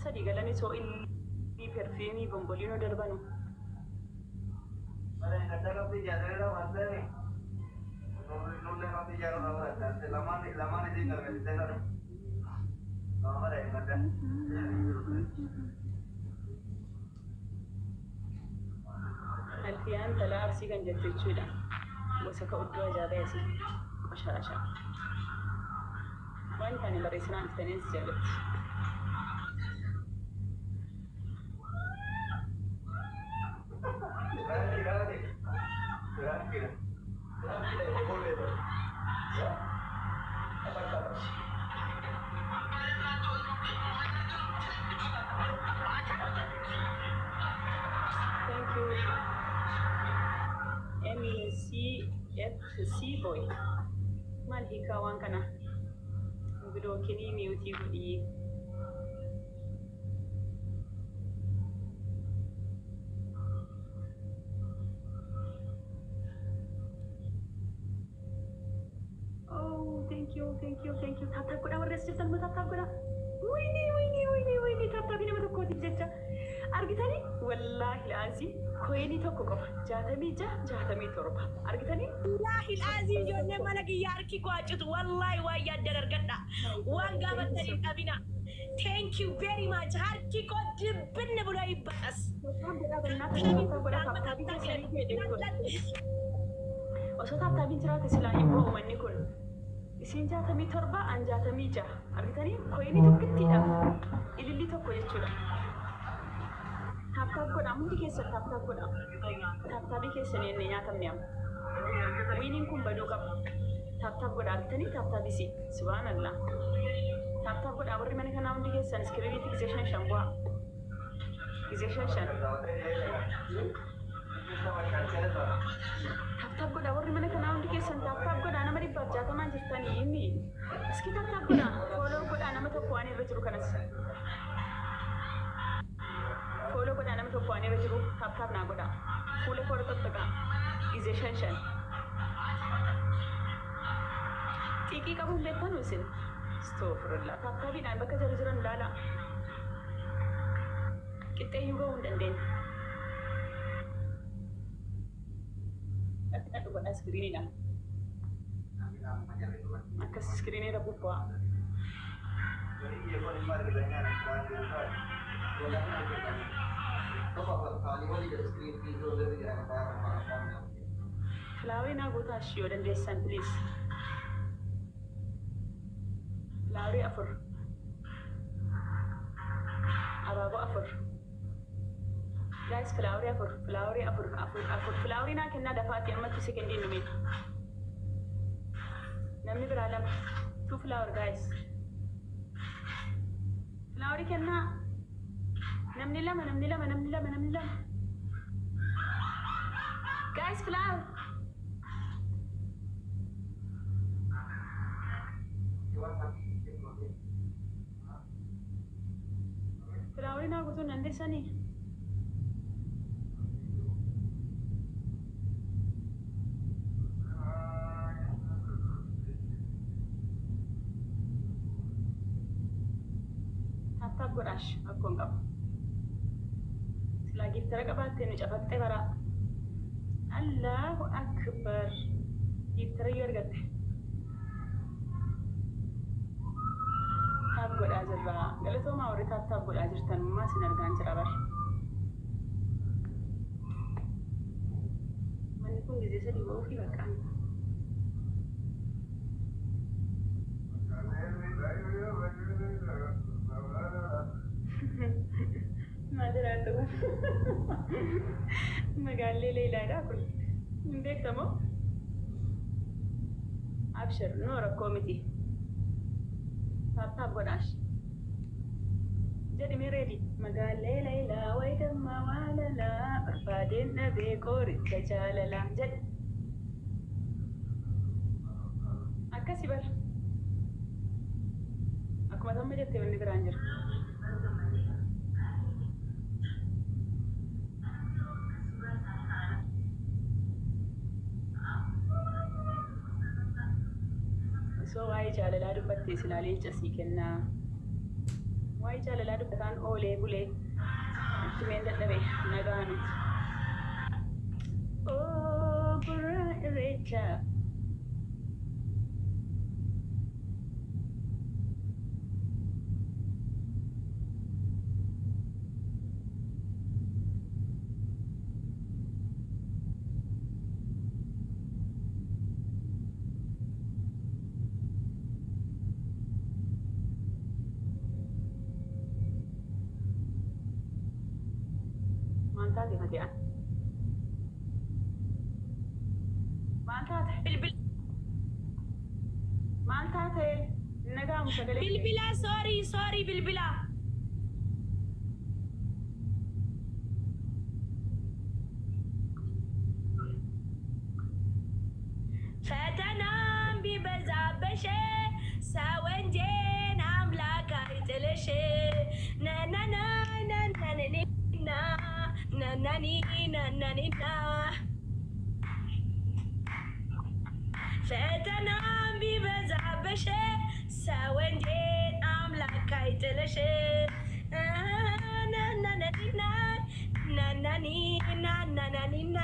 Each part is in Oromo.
sadii galanii soo inni perfiimii bomboliinoo darbanu. Alfiyaan talaa arsii kan jettu jechuudha. Gosa ka'uddoo ajaa'ibaa asii qoshaasha. Waan kana barreessinaan iftaniis jallatti. C boy mal hika wan kana video kini mute gudi oh thank you tata kuda warres jirtan mo tata kuda wini tata bina mo tokko jecha argitani wallahi lazim كويني توكو قف جاتمي جاتمي تربة أركتني والله العظيم جون ما لقي ياركي قاعد والله ويا درر قدا وانقامت تريم أبينا thank you very much هاركي قد بن بلاي بس وصوت تابين ترى تسلا يبرو مني كل إسين جاتمي تربة أن جاتمي جا أركتني كويني توكتي دا إللي توكو يجولا Tap ko namun di kesa tap ko na tap di kesa ni nyatam niam winning kum badu kap tap ko dah tani tap bisi subhanallah tap ko dah beri mana kan namun di kesa screen fixation shambua fixation tap ko dah beri mana kan namun di kesa tap ko dah nama di baca teman cerita ni ini sekitar tap ko dah follow ko dah nama tu puani berjuru kanas follow ko dana to puani rajuru tap na goda full for tattaka is a shan tiki ka bun betan usin astaghfirullah tap bi dan baka jarjuran lala kitte yugo undanden aku goda screen ina akka screen ina buppa Flower na gota show dan desan please. Flower afur. Abago afur. Guys flower afur. Flower na kenna dafati amma tu second in numit. Namni beralam two flower guys. Flower kenna namni lama guys flower flower na gusto nande sani tap godash aku enggak lagi terkabat ini cepat tebara Allahu Akbar diteriyar gate tab god ajra galato ma wari tab god ajirtan ma sinar ganjira bar man kun gize sadi wo fi bakan Madratu. Magali Leila Rakul. Dek tamo. Abshir Nora committee. Tap godash. Jadi mi ready. Magali Leila waidam mawalala. Barbadin nabi kori kajalala. Jadi. Akasi bar. Aku masam jadi wani beranjir. So I jaalala dubbatti silaalee casii kennaa Waa'ee jaalalaa dubbataan oolee bulee itti meen dadhabe nagaanu. Gurra irreechaa. Mantaate Madi'aan. Mantaate. Bilbil. Mantaate. Nagaamu sagalee. Bilbila, sorry, bilbila. ፈተናም ቢበዛበሽ ሰወንጄን አምላክ አይጥልሽ ነነና ነነኒና ነነኒና ፈተናም ቢበዛበሽ ሰወንጄን አምላክ አይጥልሽ ናናኒና ናናኒና ናናኒና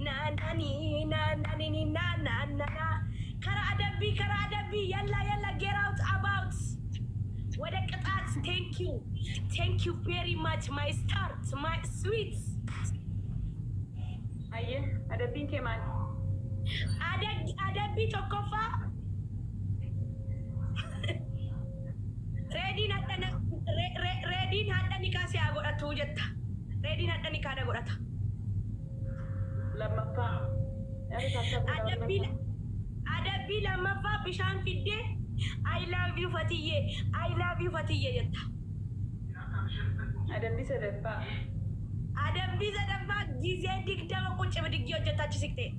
ናናኒና ናናኒና ናናና ከራ አደቢ የላ get out about ወደ ቅጣት thank you very much my start my sweet አየ አደቢን ከማን አደቢ ቶኮፋ reediin hadha nikaa si haa godhatu jetta. Reediin hadha nikaa da godhata. Lammaffaa. Adabbii lammaffaa bishaan fiddee I love you fatiyyee jetta. Adabbii sadaffaa. Adabbii sadaffaa gizee digdama quncima diggii hojjetachi siqtee.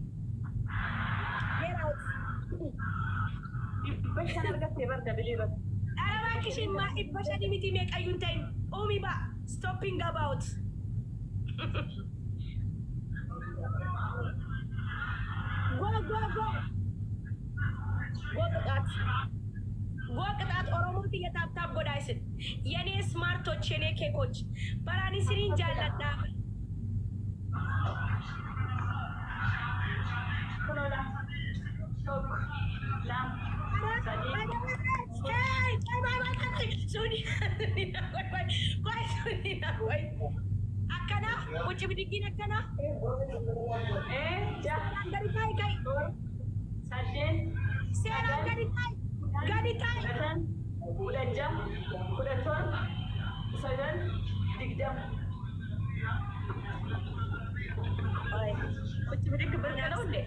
Bashaan argattee barda biliirratti. Arabakishima ibashani miti meqayyun ta'in umi ba stopping about go ቅጣት ኦሮሞት እየታብታብ ጎዳይስን የኔ ስማርቶች የኔ ኬኮች በራኒ ስሪን ጃለዳ ኩሎላ ቶክ ላም akkana uci bidiggin akkana seeraan gadi ta'i sadeen seeraan gadi ta'i kudha ja'a kudha torba sagal digdam uci bidiggi birgala hunde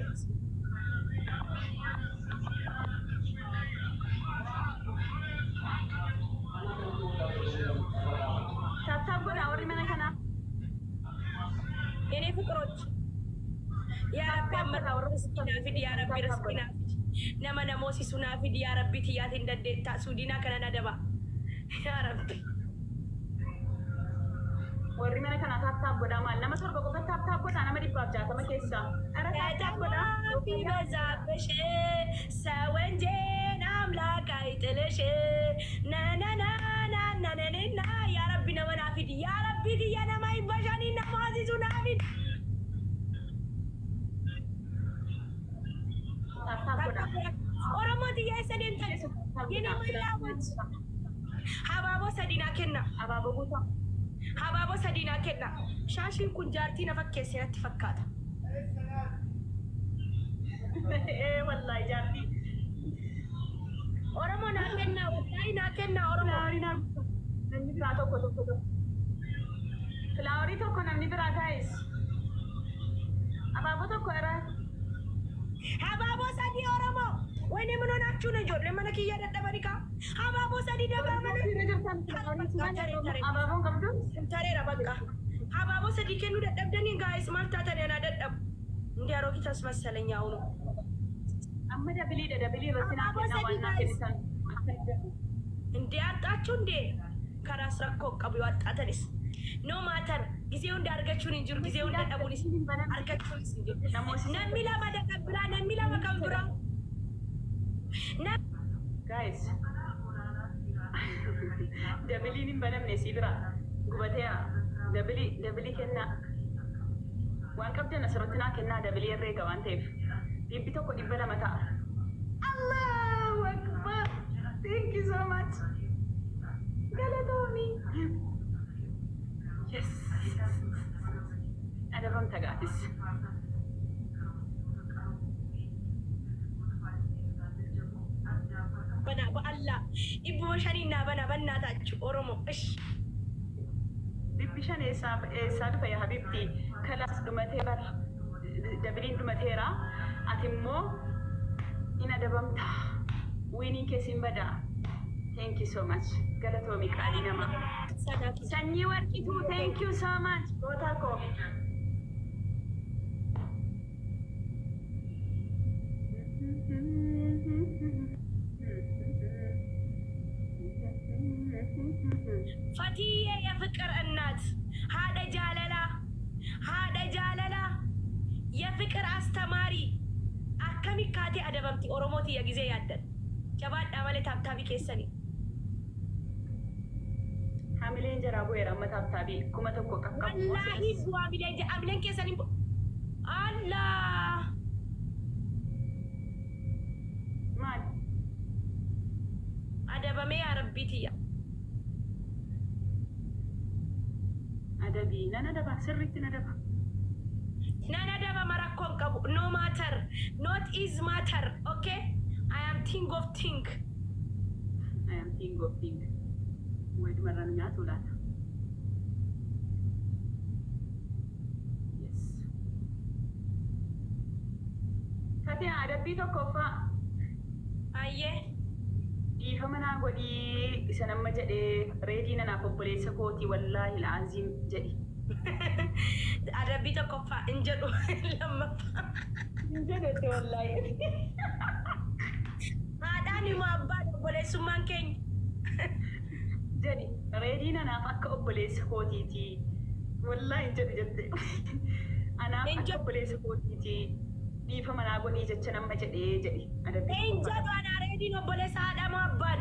የኔ ፍቅሮች ያረቢ አመራው ርስኪና ፊድ ያረቢ ርስኪና ነመ ነሞሲ ሱና ፊድ ያረቢ ትያት እንደደታ ሱዲና ከነና ደባ ያረቢ ወሪ መነ ከና ታብታብ ጎዳ ማል ነመ ቶርበ ቆፈ ታብታብ ጎዳ ነመ ዲባብ ጃተመ ኬሳ አረ ታብታብ ጎዳ ቢበዛብሽ ሰወንጄን አምላክ አይጥልሽ ነነና ናናነና ያረቢ ነመና ፊድ ያረቢ ትያ ነማ ይበሻኒ ነማዚ ሱና ፊድ ኦሮሞ ትያ ሰደንተ የኔ መላወት ሀባቦ ሰዲና kenna አባቦ ቦታ habaaboo sadii naa kenna shaashiin kun jaartii na fakkeesse natti fakkaata. Wallahi jaartii Oromoo naa kenna wallahi naa kenna Oromoo. Namni biraa tokko filaawarii tokko namni biraa taa'is abaaboo tokko irraa habaaboo sadii Oromoo wayne ምን ሆናችሁ ነው ጆሌ mana kiyya dadhabani ka habaaboo sadii dagaa abaaboon qabdu tareera bakka habaaboo sadii kennuu dadhabdanii gaa'is maal taatan yana dadhabu እንዲ አሮጊታስ መሰለኝ አሁኑ amma dabilii irratti naa kenna waan naa kennisan እንዲ አጣችሁ እንዴ ከራስ ረኮ ቀቡ ያጣተንስ ኖ ማተር ጊዜው እንዳርገችሁን እንጂ ጊዜው እንደደቡንስ አርገችሁንስ እንጂ ነሚላ ማደቀብራ ነሚላ መከብራ guys دبلين بنمني سيبرا قبتها دبلي كنا وان كبدنا سرتنا كنا دبلي الريقة وان تيف بيبتوكو إبلا متى الله أكبر thank you so much قالتوني yes أنا فهمت قاتس بنا بالله إبو مشانينا بنا تاج أورمو إيش بيبشان إساب يا حبيبتي كلاس دمتيرا دبلين دمتيرا أتمو إنا دبمتا ويني كيسين بدا thank you so much قالتومي كالينا ما سني وركيتو thank you so much بوتاكو فتية يا فكر النات هذا جاللا يا فكر استماري أكمل كاتي أدبمتي أوروموتي يا جزء يادن شباب عملي تابتابي كيسني عاملين جرابو يا رمى تابتابي كم تبقى كم والله بو عاملين كيسني الله ما أدبمي يا ربيتي يا أدبي ندبا سرت ندبا مراكون كابو no matter not is matter okay I am think of think ويد مرة نيات ولا yes كاتي أدبي تو كوفا أيه فمنا قولي سنما جدي ريدينا نابولي سكوتي والله العظيم جدي أدبي تو كوفا انجدو لما انجدو والله هذا ما بعد بولي سمان كين جدي ريدينا نافك أبولي سكوتي تي والله انجدو أنا أفك أبولي سكوتي تي فمنا قولي جتنا ما جدي جدي انجدو أنا ريدينا بولي سادا ما بان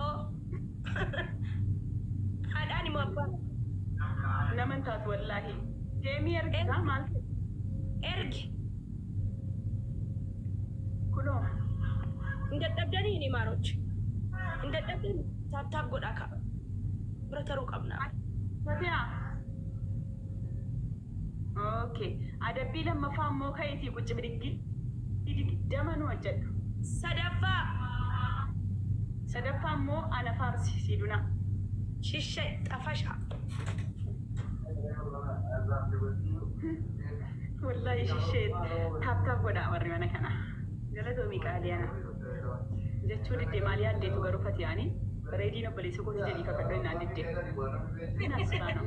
هو هذا ما بان نمن تات والله جيمي أرجع مال أرجع كلهم إنت تبدأني إني ماروج إنت تبدأني تاب قد أكا برتروك أبنا فتيا أوكي أدبي لما فهم مو كيتي كنت بدي دمن وجد صدفة مو أنا فارسي سيدنا شيشة أفشع والله شيشة تاب قد أوري وانا كنا جلدو ميكالي أنا جتشودي دمالي أدي تغرفة يعني ريدينو بلي سكوتي جدي كاكدوين أدي هنا سلانو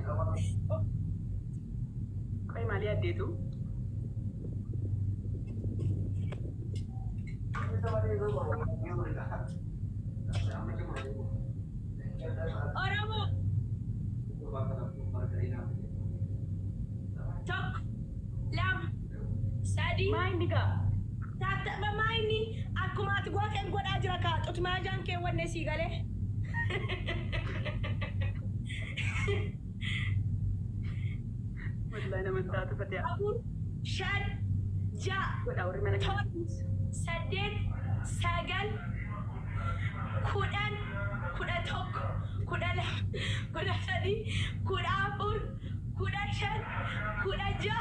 كوي مالي أدي تو Oromo tok lam sadi main diga tak main ni aku mati gua kan gua dah jera ka tot ma jan ke wanne si gale والله أنا من تاتو فتيا abur shad ja قد أوري mana tot sadid sagal kudan tok kudan sadi kudan abur kudan shad kudan ja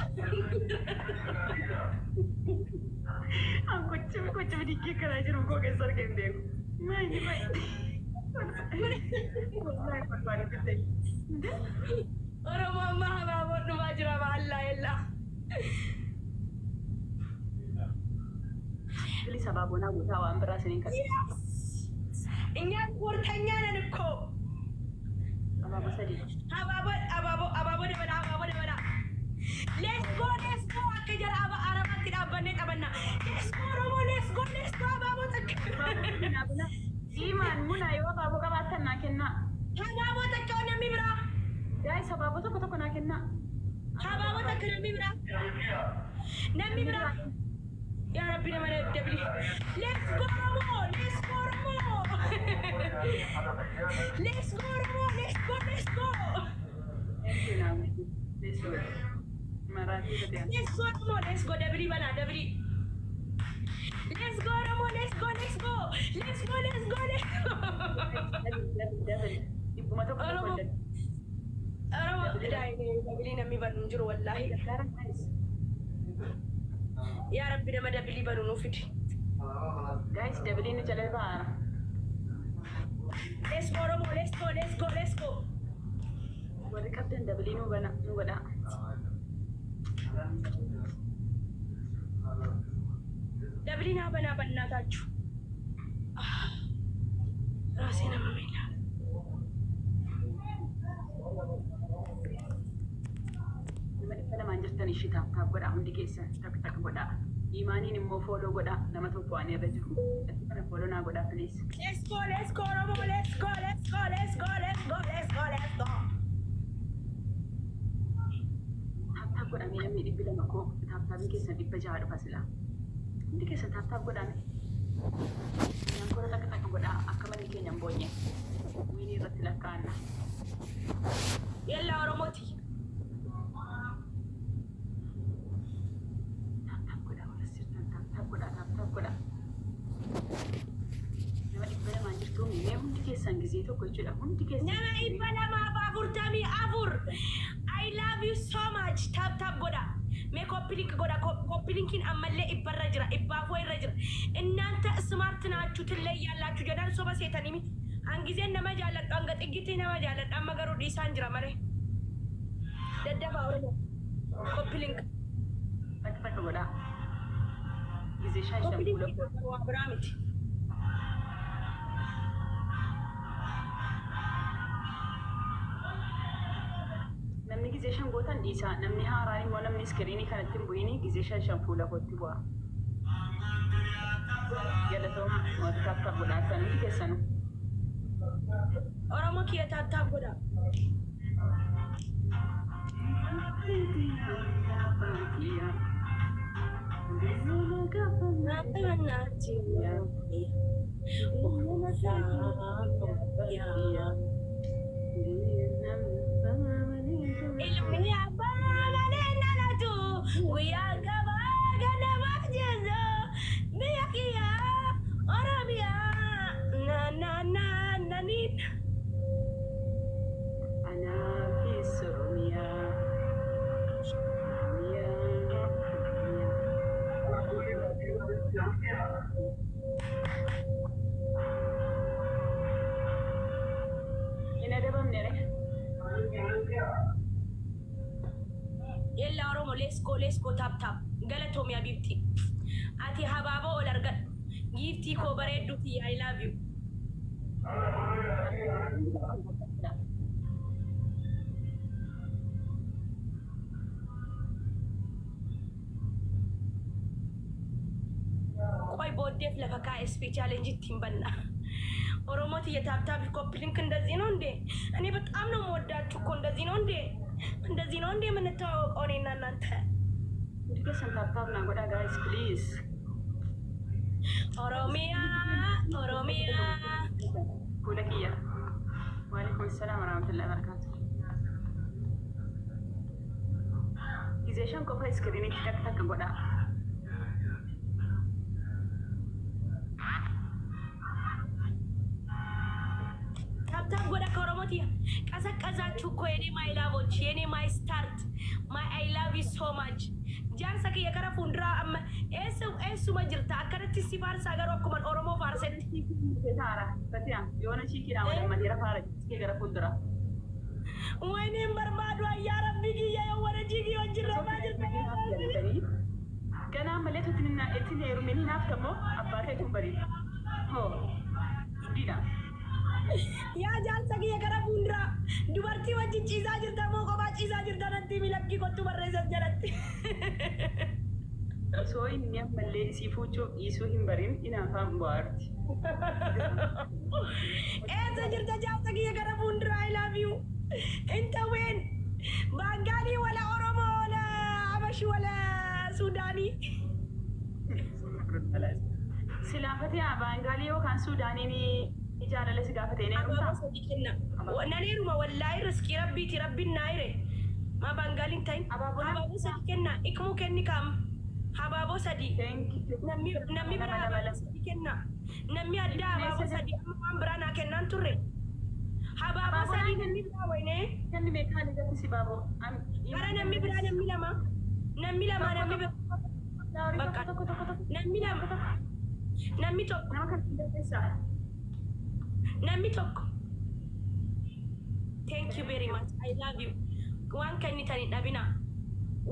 aku cuma dikit kerja ruko keser kende main والله والله كنت Oromo mama mau nubajra mahalla illa beli sababona gutawa ambra sinin kas እኛ ቁርጠኛ ነን እኮ አባባ ሰዲ አባቦ ደበላ ሌትስ ጎ አከጀራ አረባት ዳበነ ቀበና ሌትስ ጎ አባቦ ተክ ኢማን ሙና ይወ አባቦ ቀባተና ከና አባቦ ተከው ነሚብራ ጋይ ሰባቦ ተኮና ከና አባቦ ተክ ነሚብራ يا ربي لما نبدأ ሌትስ ጎ Let's go, Oromo. Let's go, let's go. Thank you, Namu. Let's go. Marathi ka tayo. Let's go, Oromo. Let's go. Dabri bana, dabri. Let's go, Oromo. Let's go, let's go. Let's go, let's go, let's go. Double. Ibbuma tokko Oromo. tokko. Oromo. Dabri namni banu jiru wallahi. Ya Rabbi nama dabri banu nu fidi. Guys, double ni chale baara. Let's go, Oromo. Let's go, let's go, let's go. Warri qabdan double nu bana nu godha. Dabri na bana bannatachu. Rasi nama mila. Nama dhibba lamaan jirtan ishii taaptaap godha hundi keessa takka godha. Imaaniin immoo fooloo godha nama tokko waan irra jiru. Ati kana fooloo naa godha please. Let's go, Oromo. Let's go, let's go, let's go, let's go, let's go, let's go. Taaptaap godhamee namni dhibbi lama koo taaptaabii keessa dhibba jaha dhufa silaa. Hundi keessa taaptaap godhame. Naan kora takka godha akka malee keenya hin boonye. Wiinii irratti lakkaa'anna. Yalla Oromoti. Taaptaap godha warra sirtan taaptaap godha. Nama dhibba lamaan jirtu mee hundi keessan gizee tokko jechuudha. Hundi keessan. Nama dhibba lamaaf 44. I love you so much. Tap godha. Mee koppilink godha. Koppilinkiin ammallee ibbarra jira. Ibbaafoo irra jira. እናንተ ስማርት ናችሁ ትለያላችሁ jedhan soba seetanii miti. Hangizeen nama jaalladhu hanga xiggitti nama jaalladhu amma garuu dhiisaan jira malee. Daddafaa Oromoo. Koppilink. Takka godha. Gizee shan fuula. Koppilink waa biraa miti. Namni gizee shan gootan dhiisa. Namni haaraan immoo namni iskiriinii kanatti hin bu'ini gizee shan fuula kootti bu'a. Galatooma wanta taaptaap godhaa kan hundi keessanu. Oromoo kiyya tap godha. Ilmi abbaa galee nalatu guyyaa gabaa ganamaa jeezo biyya kiyya Oromiyaa naniin. Anaafis Oromiyaa. Hin adabamne re. Yella Oromoo let's go tap. Galatoomii Habibti. Ati habaaboo ol argadhu. Giiftii koo bareedduuti I love you. ቆይ ቦዴፍ ለፈካ ኤስፒ ቻሌንጅ ትንበና ኦሮሞት የታብታብ ኮፕሊንክ እንደዚህ ነው እንዴ? እኔ በጣም ነው የምወዳችሁ እኮ እንደዚህ ነው እንዴ? እንደዚህ ነው እንዴ የምንተዋወቀው እኔና እናንተ? Education taaptaap naa godha guys please. ኦሮሚያ Fuula kiyya. Waalaikum salaam warahmatullahi wabarakatuh. Gizee shan qofa iskiriinitti takka godha. ታብታብ ጎዳ ከኦሮሞት ቀዘቀዛችሁ እኮ የኔ ማይ ላቮች የኔ ማይ ስታርት ማይ አይ ላቭ ዩ ሶ ማች ጃንሳ ከየ ከረ ፉንድራ አመ ኤሱ መጅርታ አከረቲ ሲፋርሳ ገሮ አኩመን ኦሮሞ ፋርሰት Taara fatiha yoona chiikidha wala madira faara iskee gara fuuldura. ወይኔም በርባዶ ያ ረቢ ጊያ የወረ ጂጊ ወጅራ ማጅርታ Ganaa malee tutinna itti heerumini naaf kammoo abbaa ta'e kun bariidha. Hoo guddiidha. yaa jaansa kiyya gara fuundura dubartii wajjin ciisaa jirta moo kophaa ciisaa jirta natti milakkii kottu barreessan jalatti. Osoo inni ammallee isii fuuchuuf dhiisuu hin barin inaafaan bu'aarti. Eessa jirta jaansa kiyya gara fuundura I love you. Inta ween Bangaali wala Oromoo wala Abashi wala Sudaanii. Silaa fatiha Bangaali yookaan Sudaaniin jaalala gaafatee Abaaboo sadii kenna. Naneeruma wallaahi riskii rabbiiti rabbiin naayire. Ma bangaaliin ta'in. Abaaboo sadii kenna. Ikmuu kenni kaam. Abaaboo sadii. Namni biraa abaaboo sadii kenna. Namni addaa abaaboo sadii amma waan biraa naa kennaan turre. Abaaboo sadii namni biraa wayne. Namni meeqaan irratti si baaboo? Bara namni biraa namni lama. Namni lama namni biraa. Bakka namni lama. Namni tokko. Nama kan dandeessaa? Namni tokko. Thank you very much. I love you. Waan kennitanii dhabina.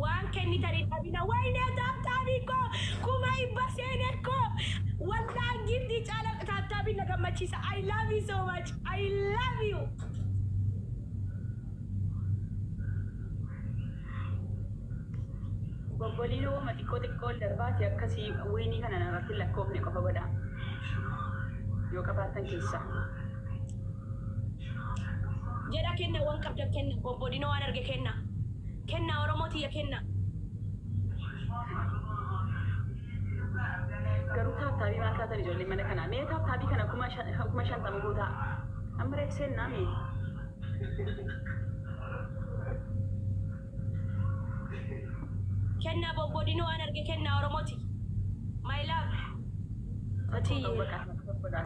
Waan kennitanii dhabina. Wayne taabtaabii koo kuma ibba seenee koo. Wallaahi giftii caala taabtaabii na gammachiisa. I love you so much. I love you. Bobboliin uuma xiqqoo darbaati akkasii wayinii kana narratti lakkoofne qofa godha. Yoo qabaatan keessa. Jedha kenna waan qabda kenna. Bobboliin waan arge kenna. Kenna Oromootiya kenna. Garuu taabtaabii maal taatan ijoollee mana kanaa? Mee taabtaabii kana kuma 50 guutaa. Amma reebseen naami. Kenna bobboliin waan arge kenna Oromooti. My love. Ati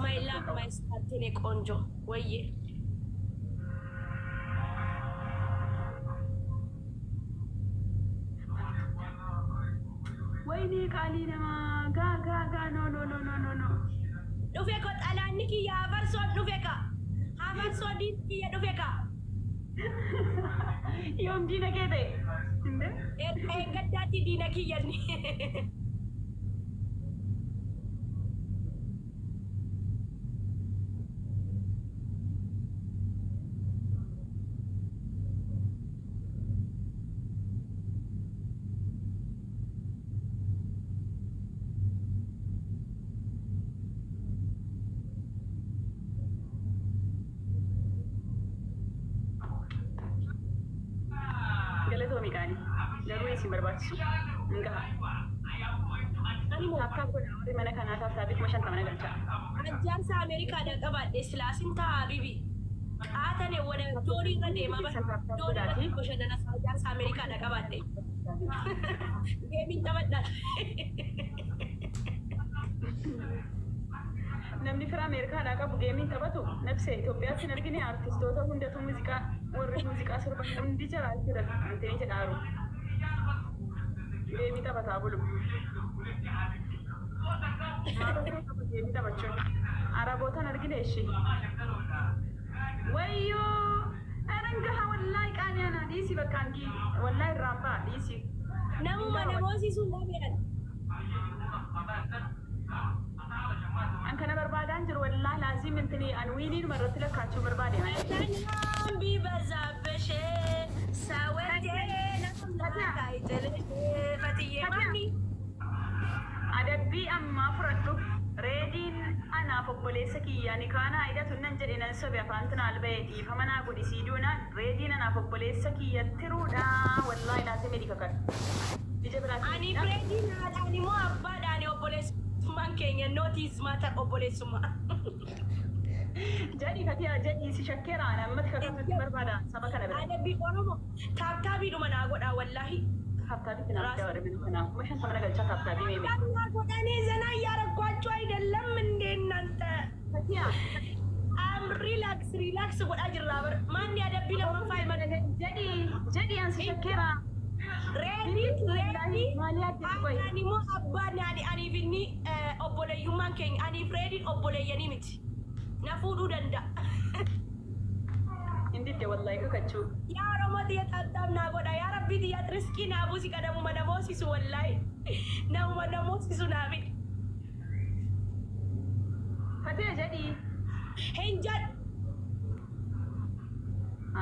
my love my startine ቆንጆ ወይዬ ወይኔ ቃሊ ነማ ጋ ኖ dhufe ko xalaanni kiyya afarsoon dhufe ka afarsoo diin kiyya dhufe ka yoom diina kee ta'e gaddaatti diina kiyyanni galatoomi qaali garuu isin barbaachisu ngaha taabtaa godha warri mana kanaa taabtaabii kuma 50 mana galchaa Ajaansa Ameerikaadhaan qabaadhe silaasin ta'a bibi. Haatane wada doonii irra deemaa bara. Doonii irratti bashannana ajaansa Ameerikaadhaan qabaadhe. Geemiin taphadhaan. namni fira Ameerikaadhaa qabu geemiin taphatu nabsee Itoophiyaatti hin argine artistoota hundatu muuziqaa warri muuziqaa sirban hundi jira jira anteenii jedhaaru geemii taphataa bulu. Maaloo geemii taphachuun arabootaan argine ishee wayyoo arangaha wallaahi qaaniyaana dhiisii bakkaangi wallaahi irraambaa dhiisii Namuma namoosiisuun dhabeedhan. an kana barbaadaan jiru wallaahi laazim intini an wiiniin marratti lakkaachuu barbaade Ayyaanaan bibazaabbashee saawwatee nama kaayijalee fatiyyee manni. adabbii ammaa fudhadhu reediin anaaf obboleessa kiyyaani kaanaa hidhatu nan jedhe nan sobe afaan tinaal ba'e dhiifama naa godhisii duunaan reediin anaaf obboleessa kiyyattiruudha wallaahi laazim edii kakadhu ija biraatti Ani bireediin haadhaan immoo abbaadhaan obboleessummaan keenya nootiis maatar obboleessummaa. Jadi katia jadi si shakkeera namatti kakatutti barbaada saba kana bira. Adabbii Oromoo taabtaabiidhuma naa godhaa wallaahi. Taabtaabii kana adda warra bilu kana kuma 50 mana galchaa taabtaabii meeme. Amma godhanii zana እያረጓቸው አይደለም እንዴ እናንተ? Katia ሪላክስ godhaa jirraa bar maanni adabbii lammaffaa himate. jadi an si shakkeera. Reedii aanaan immoo abbaan aniif inni obboleeyyummaan keenya aniif reediin obboleeyyanii miti. Na fuudhuu danda'a. Indidde wallahi kakachuu. Yaa Oromoo xiyya xaxxaam naa godha. Yaa Rabbii xiyya riskii naa buusi qadamuma namoosisu wallahi. Namuma namoosisu naa miti. Katia jadi. Hin jedhu.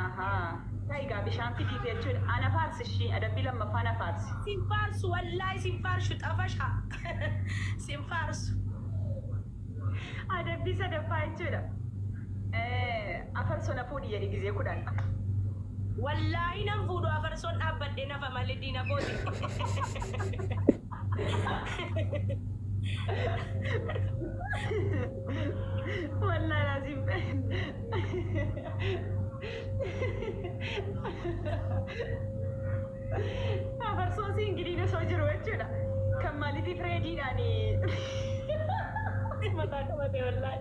Ahaa. Taigaa bishaan fidiif jechuudha. Ana faarsi ishii adabbii lammaffaa na faarsi. Sin faarsu wallahi sin faarshu xafasha. Sin faarsu. Adabbii sadaffaa jechuudha. Afarso na fuudhi jedhi gizee kudhan. Wallahi nan fuudhu afarsoon dhaabbadhee nafa malee diina kooti. Wallahi laazim mataa qabatee wallaahi.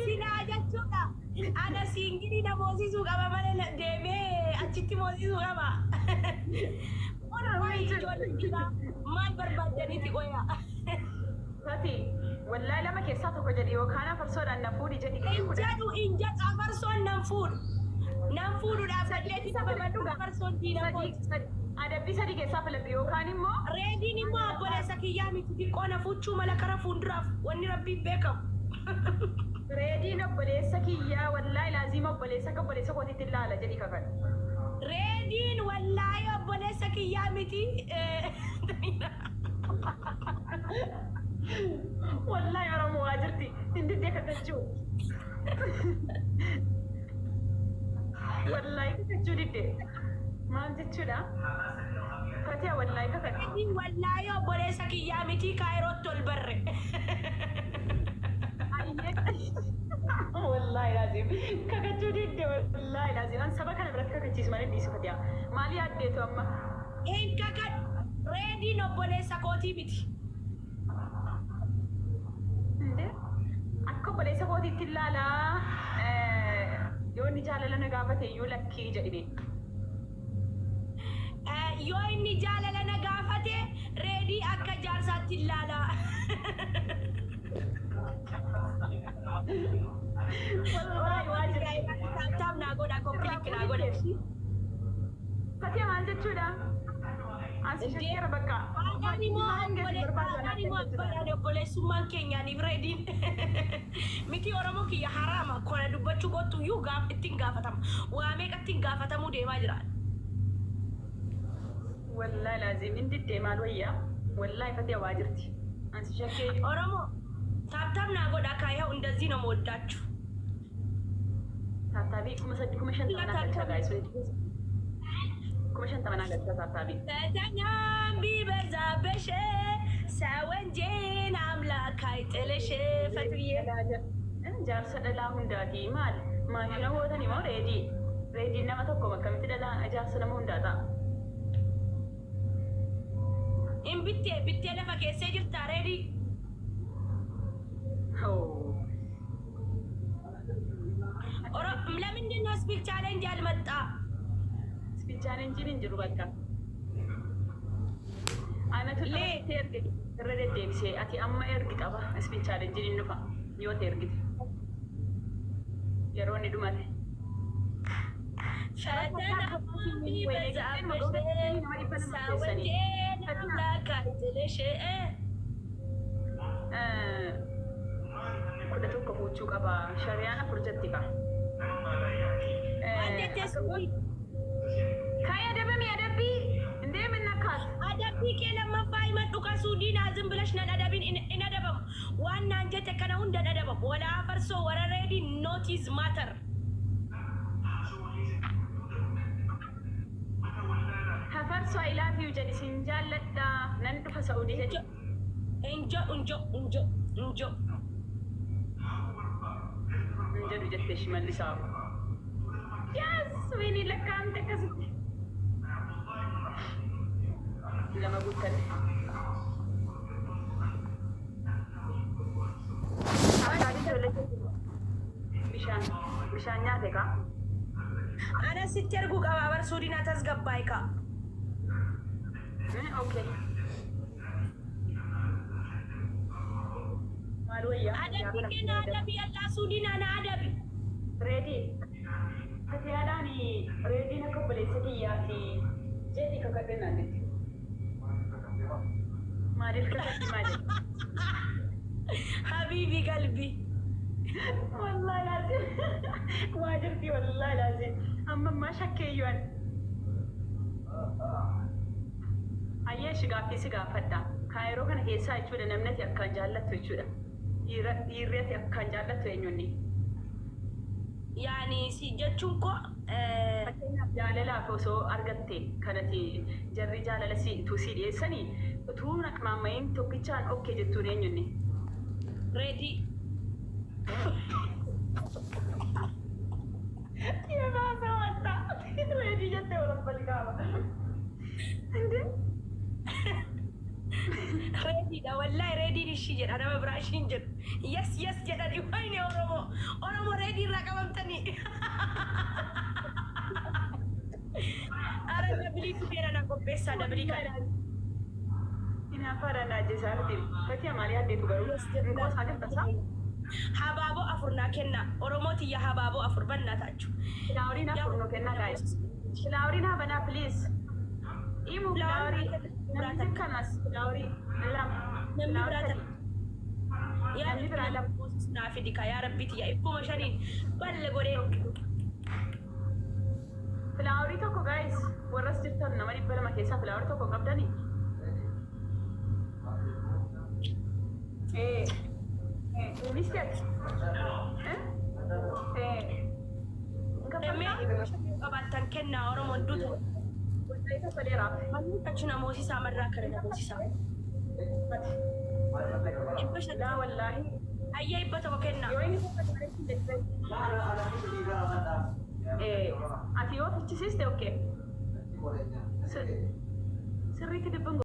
Sinaa jechuudha. Ana siingilii na moosisuu qaba malee deemee achitti moosisuu qaba. Maal barbaadaniiti qoyaa? Tati wallaahi lama keessaa tokko jedhi yookaan afarsoodhaan na fuudhi jedhi. In jedhu afarsoon nan fuudhu. Nan fuudhuudhaaf saddeetti sababadhu afarsoon diina kooti. Adabbii sadii keessaa filadhu yookaan immoo reediin immoo obboleessa kiyyaa miti xiqqoo na fuudhuu mala kara fuulduraaf wanni rabbiin beekamu. reediin obboleessa kiyyaa wallaahi laazima obboleessa kootiitti ilaala jedhi kakadhu. Reediin wallaahi obboleessa kiyyaa miti. Wallaahi Oromoo waa jirti. Dindindee kakachuu. Wallaahi kakachuu diddee. Maal jechuudha? Fatiha wallaahi kakachuu. Reediin wallaahi obboleessa kiyyaa miti kaayirootti ol barre. Wallaahi laazim. Kakachuu diddee wallaahi laazim. An saba kana biratti kakachiisu malee dhiisu Fatiha. Maali yaaddeetu amma? Een kakad reediin obboleessa kootii miti. Akka obboleessa kootiitti ilaalaa yoo inni jaalala na gaafate iyyuu lakkii jedhine. Yoo inni jaalala na gaafate reedii akka jaarsaatti ilaalaa. Wallaahi waa jira. Taam naa godha kompilik naa godha. Fatiha maal jechuudha? Ansi shakkeera bakka. Faayidaan immoo obboleessummaan keenyaaniif reediin. Miti Oromoo kiyya haraama kona dubbachuu gootu iyyuu ittiin gaafatama. Waa meeqa ittiin gaafatamuu deemaa jira. Wallaahi laazim inni deemaa wayyaa. Wallaahi Fatiha waa jirti. Ansi shakkee. Oromoo taaptaap naa godha kaayyaa hundazii nama waddaachu. Taaptaabii 3,500 galcha gaayisuu. 5,000 galcha taaptaabii. Tatanyaambii bezaabeshee saawwanjeen amlaaka ixeleshee fatuyyee. Jaarsa dhalaa hundaati maal? Maashina hootanii moo reedii? Reediin nama tokko akkamitti dhalaa jaarsa nama hundaa ta'a? In bittee lafa keessee jirtaa reedii? ለምንድን ነው ስፒክ ቻሌንጅ ያልመጣ? ስፒክ ቻሌንጅን እንጅሩ በቃ አመቱ ረደ ዴብሴ አቲ አማ ኤርግ ቀባ ስፒክ ቻሌንጅን እንፋ ዮት ኤርግት የሮኒ ዱማቴ ፈተና ቢበዛብሽ ሳወንጀን አምላክ አይጥልሽ kudha tokko gochuu qaba. Shariyaan afur jetti qaba. Kaya adabame adabbii indee minna kaas. Adabbii kee lammaffaa himadhu ka suudiin azim bilash nan adabin in adabamu. Waan naan jette kana hunda in adabamu. Walaa farsoo wara reedi notice matter. Hafarsoo I love you jedhi sin jaalladha nan dhufa Saudi jedhi. Injo. jedhu jettee shimallisaa. Yes, wini lakkaa'amte akkasitti. Lama guuttatte. Bishaan nyaate kaa? Ana sitti erguu qaba bar suudinaa tasgabbaa'e kaa. Okay. Adabbii kenna adabii allaa suudinaa na adabi. Reedii. Fatihaadhaan reediin akka obboleessa kiyyaa fi jedhi kakadhannaa jetti. Maaliif kakadhi maali? Habiibi qalbii. Wallaahi laazim. Waa jirti wallaahi laazim. Amma ammaa shakkeeyyuan. Ayyee shigaaffii si gaafadha. Kaayiroo kana keessaa jechuudha namni ati akkaan jaallattu jechuudha. Dhiirri ati akkaan jaallattu eenyuunni? Yaani si jechuun koo fakkeenyaaf jaalalaaf osoo argatte kanati jarri jaalala utuu si dhiyeessanii utuu naqmaamma'iin tokkichaan okkee jettuun eenyuunni? reedii. Yebaasa wanta reedii jettee walabbali qaaba. reediidha wallahi reediin ishii jedha nama biraa ishiin jedhu yes jedhani wayne oromoo reedii irraa qabamtanii ara dabilii tubeera na qopheessaa dabilii kana inaafara naajesaa nuti fakkii amaalii addeetu garuu ngoo isaa jirtasaa habaaboo afur naa kenna oromootii yaa habaaboo afur bannaa taachu filaawuriin afur nu kenna gaa'is filaawuriin habanaa piliis imu filaawurii namni kanas filaawurii lama namni biraatan yaa namni biraatan naa fidi ka yaa rabbiiti yaa ikkuma shaniin balle godhee filaawurii tokko gaa'is warras jirtan nama 200 keessaa filaawurii tokko qabdanii Mistake. Qabaatan kennaa Oromoon duutu. Manni achina moosisaa marraa kana moosisaa. Laa wallaahi. Ayyaa ibba tokko kennaa. Ati yoo fichisiiste okkee. Sirriitti dibbangu.